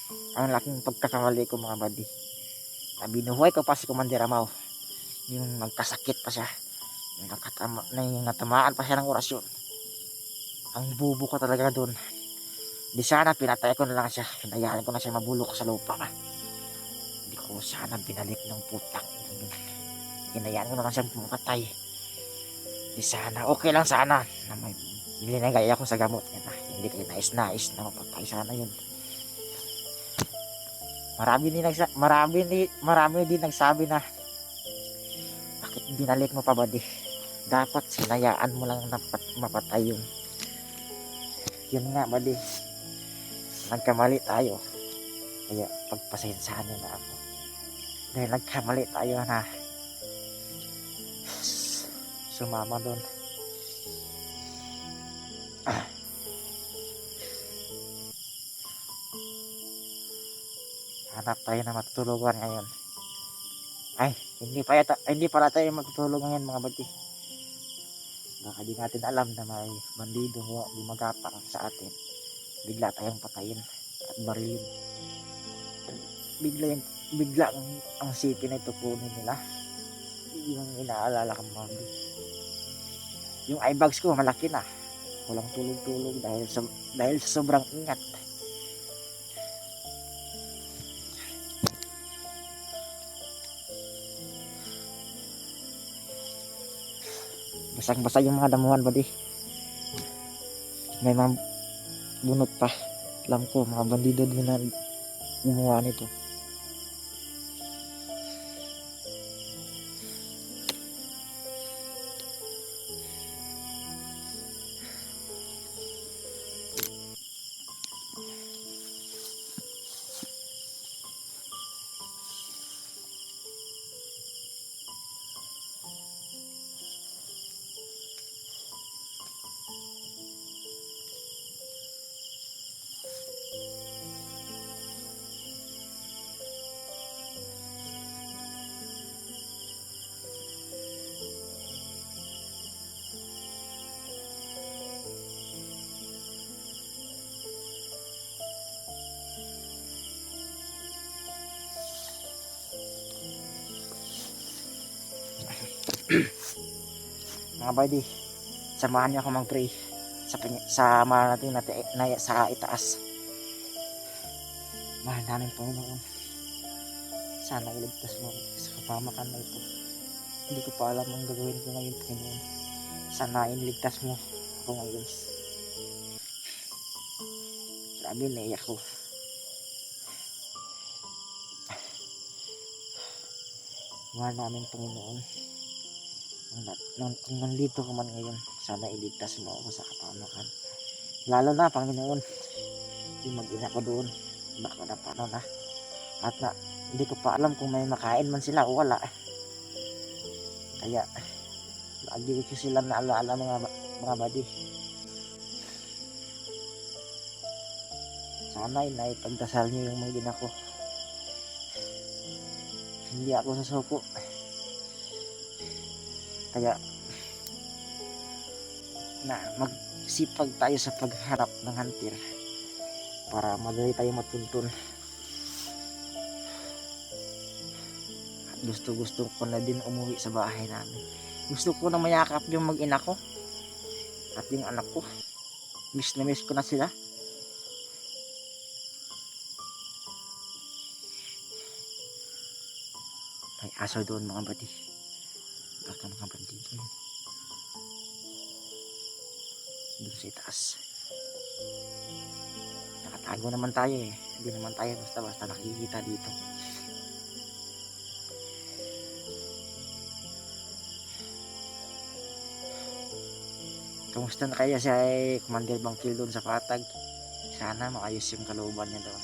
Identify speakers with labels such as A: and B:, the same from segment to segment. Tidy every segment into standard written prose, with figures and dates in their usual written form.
A: Ang laking pagkakamali ko mga buddy. Binuhay ko pa si Commander Amaw. Yung nagkasakit pa siya. Yung natamaan pa siya ng orasyon. Ang bubo ko talaga doon. Di sana pinatay ko na lang siya. Hinayaan ko na siya mabulok sa lupa. Hindi ko sana binalik ng putak. Hinayaan ko na lang siya pumatay. Di sana, okay lang sana na may nilinagay ako sa gamot. Hindi kayo nais-nais na mapatay sana yun. Marami din nagsabi na bakit binalik mo pa ba di? Dapat sinayaan mo lang na mapatay yun. Yun nga ba di? Nagkamali tayo. Kaya pagpasensyahan nyo na ako. Dahil nagkamali tayo na sumama doon. Hanap tayo na matutulugan ngayon. Ay, hindi pala tayo matutulog ngayon mga buddy. Baka di natin alam na may bandido gumagapang sa atin. Bigla tayong patayin at barilin. Bigla ang sipi na ito kunin nila. Yung inaalala kang mga buddy. Yung eye bags ko malaki na. Walang tulog-tulog dahil sa sobrang ingat. Basang-basa yung mga damuhan buddy. May mga bunot pa. Alam ko mga bandido din na gumawa nito. Mga buddy, samahan niyo ako mag-pray sa mahal natin na sa itaas. Mahal namin Panginoon, sana iligtas mo sa kapamakan na ito. Hindi ko pa alam ang gagawin ko ngayon Panginoon. Sana iligtas mo ako ngayon. Grabe, naiyak ko. Mahal namin Panginoon, kung nandito ka man ngayon, sana iligtas mo ako sa kapamakan. Lalo na Panginoon, yung mag-ina ko doon, baka na paano na. At na, hindi ko pa alam kung may makain man sila o wala. Kaya, lagi ko sila naalaala mga buddy. Sana naipagdasal niyo yung mag-ina ko. Hindi ako susuko. Kaya na magsipag tayo sa pagharap ng hunter para madali tayo matuntun. At gusto ko na din umuwi sa bahay namin. Gusto ko na mayakap yung mag-ina ko at yung anak ko. Miss na miss ko na sila. May aso doon mga buddy. Baka mga bandido yun. Doon sa itaas. Nakatago naman tayo eh. Hindi naman tayo basta-basta nakikita dito. Kamusta na kaya si Commander Bangkil doon sa Patag? Sana maayos yung kalooban niya doon.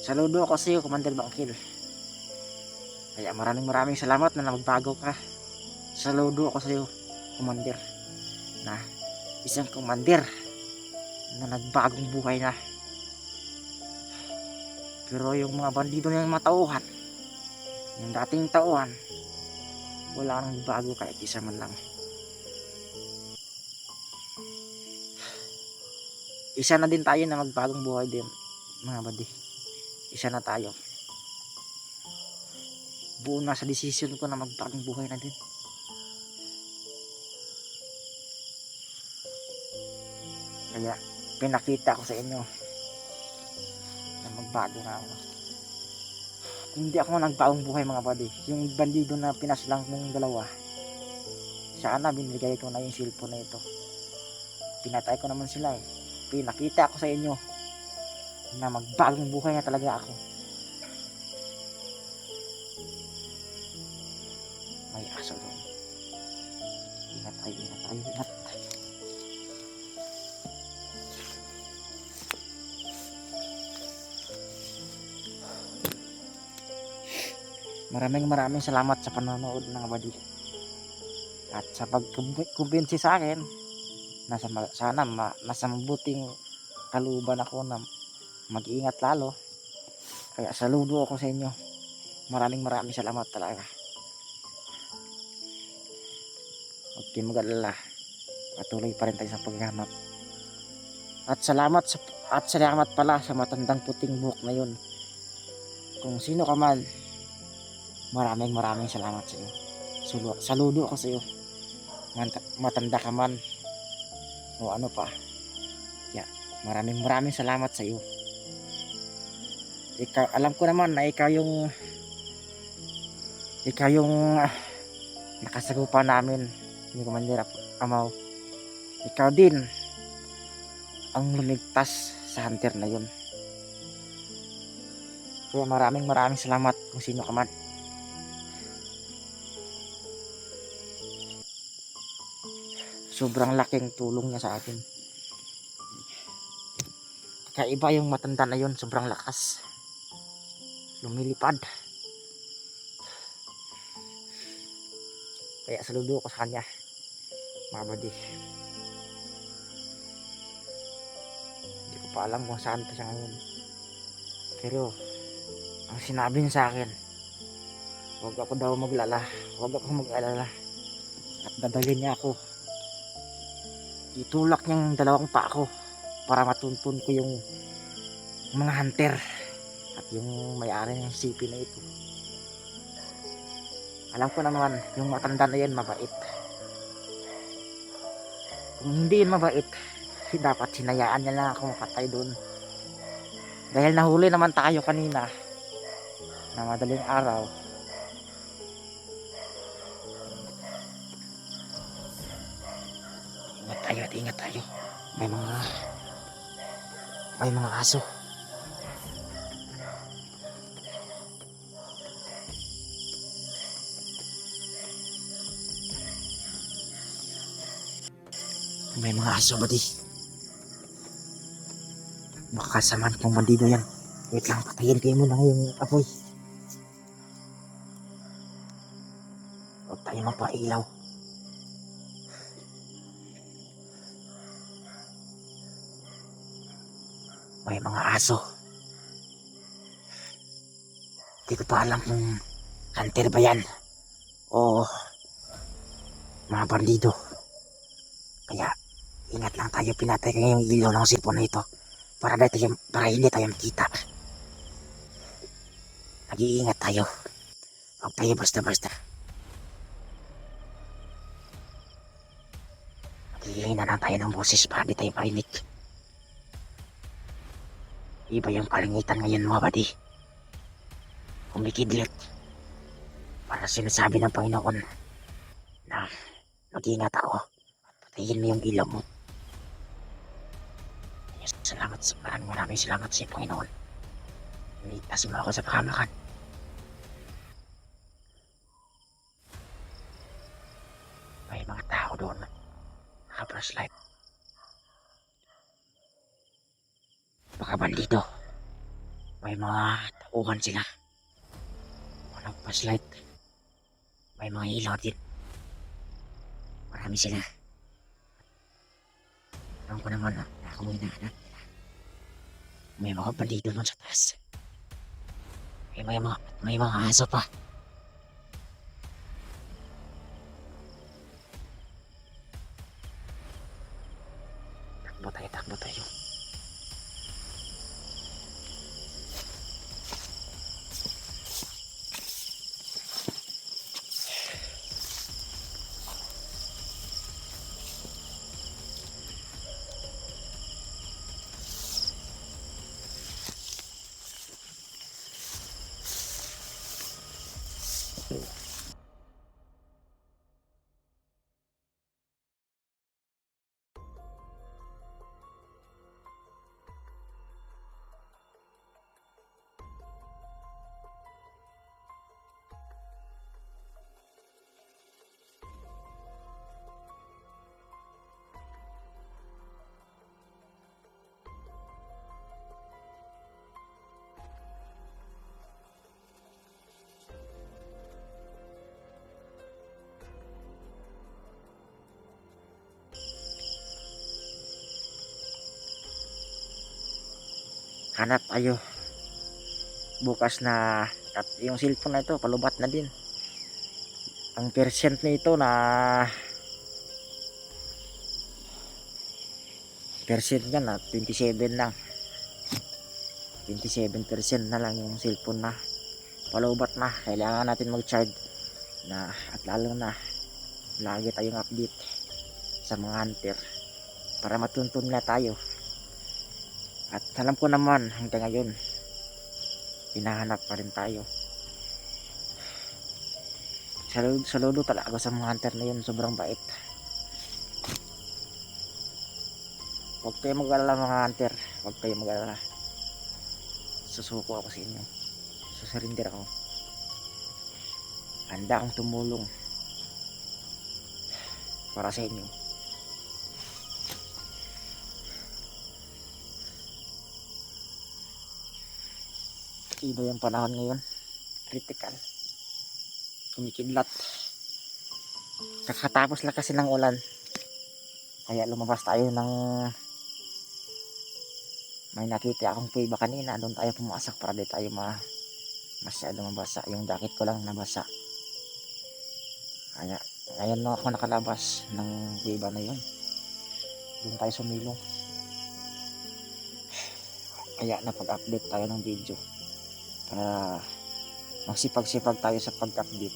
A: Saludo ako sa iyo Commander Bangkil. Kaya maraming salamat na magbago ka. Saludo ako sa iyo Commander, na isang commander na nagbagong buhay na. Pero yung mga bandido ng mga tauhan, yung dating tauhan, wala nang bago kahit isa man lang. Isa na din tayo na magbagong buhay din. mga buddy. Isa na tayo. Buo na sa decision ko na magbagong buhay na din. Kaya pinakita ko sa inyo na magbago na ako. Hindi ako nagbagong buhay mga buddy. Yung bandido na pinaslang mong dalawa, sana binigay ko na yung cellphone na ito. Pinatay ko naman sila eh. Pinakita ko sa inyo na magbagong buhay na talaga ako. May aso doon. Ingat tayo, ingat tayo, ingat. Maraming salamat sa panonood ng buddy. At sa pagkumbinsi sa akin, nasa mabuting kalooban ako na mag-iingat lalo. Kaya saludo ako sa inyo. Maraming salamat talaga. Huwag kayong mag-alala. Patuloy pa rin tayo sa paghahanap. At salamat pala sa matandang puting buhok na yun. Kung sino ka man, maraming salamat sa iyo. Saludo ako sa iyo. Matanda ka man o ano pa. Yeah, maraming salamat sa iyo. Alam ko naman na ikaw yung nakasagupa namin ni Commander Amaw. Ikaw din ang lumigtas sa hunter na yun. Kaya maraming salamat kung sino ka man. Sobrang laking tulong niya sa akin. Kakaiba yung matanda na yun, sobrang lakas. Lumilipad. Kaya saludo ko sa kanya, mga buddy. Hindi ko pa alam kung saan pa siya ngayon. Pero ang sinabi niya sa akin, huwag ako daw mag-alala. At dadalhin niya ako. Itulak niyang dalawang paa ko para matuntun ko yung mga hunter at yung may-ari ng CP na ito. Alam ko naman yung matanda na yan mabait. Kung hindi yun mabait, dapat sinayaan niya lang ako mapatay doon. Dahil nahuli naman tayo kanina na madaling araw. Ingat tayo. May mga aso. May mga aso, buddy. Baka saman kong bandido yan. Wait lang, patayin kayo muna yung apoy. Huwag tayo magpailaw. May mga aso. Hindi ko pa alam kung hunter ba yan o mga bandido. Kaya ingat lang tayo. Pinatay ko yung ilaw ng cellphone na ito para hindi tayo makita. Nag-iingat tayo. Huwag tayo basta-basta. Mag-iina lang tayo ng boses para di tayo marinig. Iba yung kalingitan ngayon, mga buddy. Kumikidlit. Para sinasabi ng Panginoon na mag-iingat ako. Patayin mo yung ilaw mo. Yes, maraming salamat sa Panginoon. Ligtas mo ako sa pakamakan. May mga tao doon. Naka-flashlight. Baka bandido. May mga tauhan sila. Walang flashlight. May mga ilaw din. Marami sila. Alam ko naman na ako may nahanap. May mga bandido doon sa taas. May mga aso pa. Takbo tayo. hanap tayo bukas na. At yung cellphone na ito palubat na din. Ang percent nito na percent yan na 27 lang, 27% na lang yung cellphone na palubat na. Kailangan natin mag charge na, at lalo na lagi tayong update sa mga hunter para matuntun na tayo. At alam ko naman hanggang ngayon hinahanap pa rin tayo. Saludo talaga sa mga hunter na yun, sobrang bait. Huwag kayo mag-alala mga hunter, huwag kayo mag-alala. Susuko ako sa inyo, susurinder ako, handa akong tumulong para sa inyo. Iba yung panahon ngayon, critical, kumikidlat. Kakatapos lang kasi ng ulan, kaya lumabas tayo ng may nakita akong kuiba kanina. Doon tayo pumasok para di tayo masyado mabasa. Yung jacket ko lang nabasa, kaya ngayon lang ako nakalabas ng kuiba na yun. Doon tayo sumilong, kaya napag-update tayo ng video para magsipag-sipag tayo sa pag-update,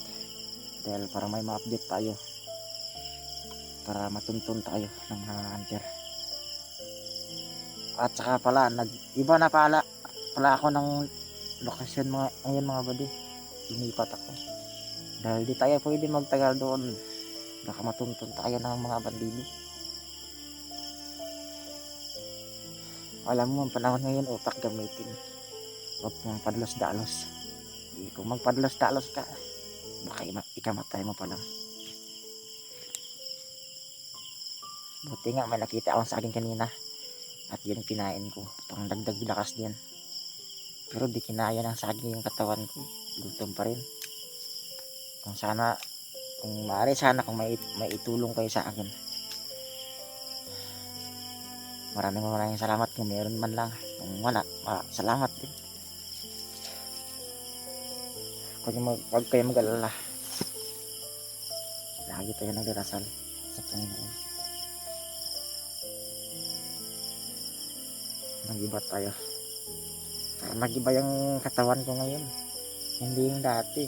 A: dahil para may ma-update tayo, para matuntun tayo ng mga hunter. At saka pala iba na pala ako ng lokasyon ngayon mga buddy. Lumipat ako dahil di tayo pwede magtagal doon, baka matuntun tayo ng mga bandido. Alam mo ang panahon ngayon, utak gamitin, huwag mong padlos-dalos. Kung magpadlos-dalos ka, baka ikamatay mo pa lang. Buti nga may nakita akong sa akin kanina, at yun kinain ko, pang dagdag lakas din. Pero di kinaya ng saging yung katawan ko, gutom pa rin. Kung maaari sana kung may itulong kayo sa akin. Maraming salamat kung meron man lang. Kung wala, salamat din. Huwag kayo mag-alala, lagi tayo nagdarasal sa Panginoon. Nag-iba tayo, nag-iba yung katawan ko ngayon, hindi yung dati.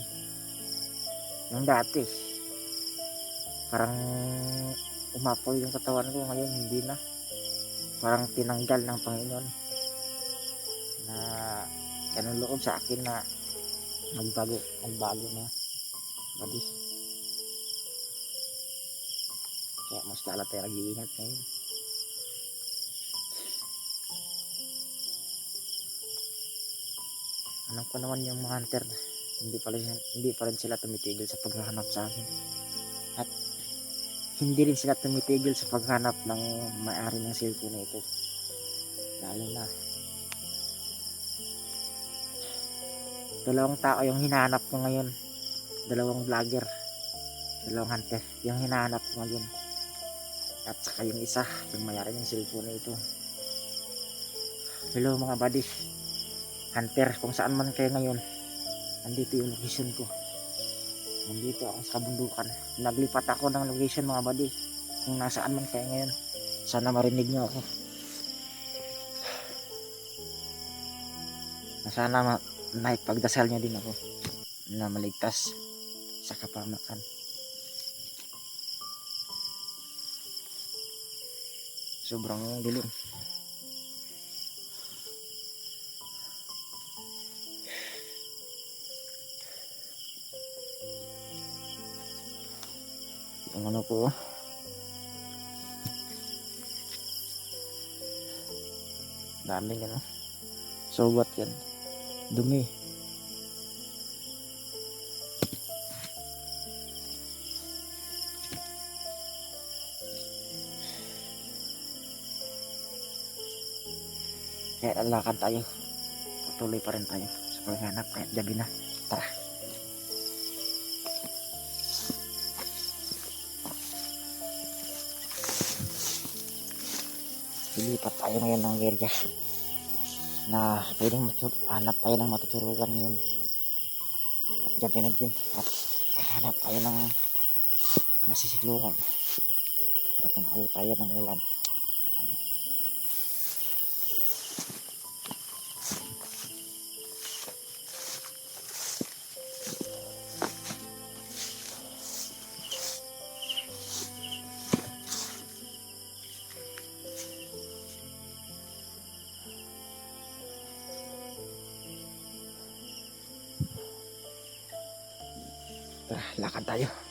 A: Yung dati parang umapoy yung katawan ko, ngayon hindi na. Parang tinanggal ng Panginoon na kanang loob sa akin na magbago na buddy. Kaya mas lalo tayo nag-iingat ngayon. Alam ko naman yung mga hunter, hindi pa rin sila tumitigil sa paghahanap sa akin, at hindi rin sila tumitigil sa paghanap ng may-ari ng cellphone na ito. Lalo na dalawang tao yung hinahanap ko ngayon, dalawang vlogger, dalawang hunter yung hinahanap ko ngayon, at saka yung isa yung may-ari ng cellphone na ito. Hello mga buddy hunter, kung saan man kayo ngayon, nandito yung location ko. Nandito ako sa kabundukan, naglipat ako ng location mga buddy. Kung nasaan man kayo ngayon, sana marinig nyo ako, sana naipagdasal nyo din ako na maligtas sa kapamakan. Sobrang dilim. Yung ano ko, daming ano, sugat yan, dumi. Kaya lalakad tayo, patuloy pa rin tayo sa paghanap kahit gabi na. Tara. Lilipat tayo ngayon ng area. na pwedeng hanap tayo ng matutulugan ngayon at gabi na din at hanap tayo ng masisilungan baka maabot tayo ng ulan. Tara, lakad tayo.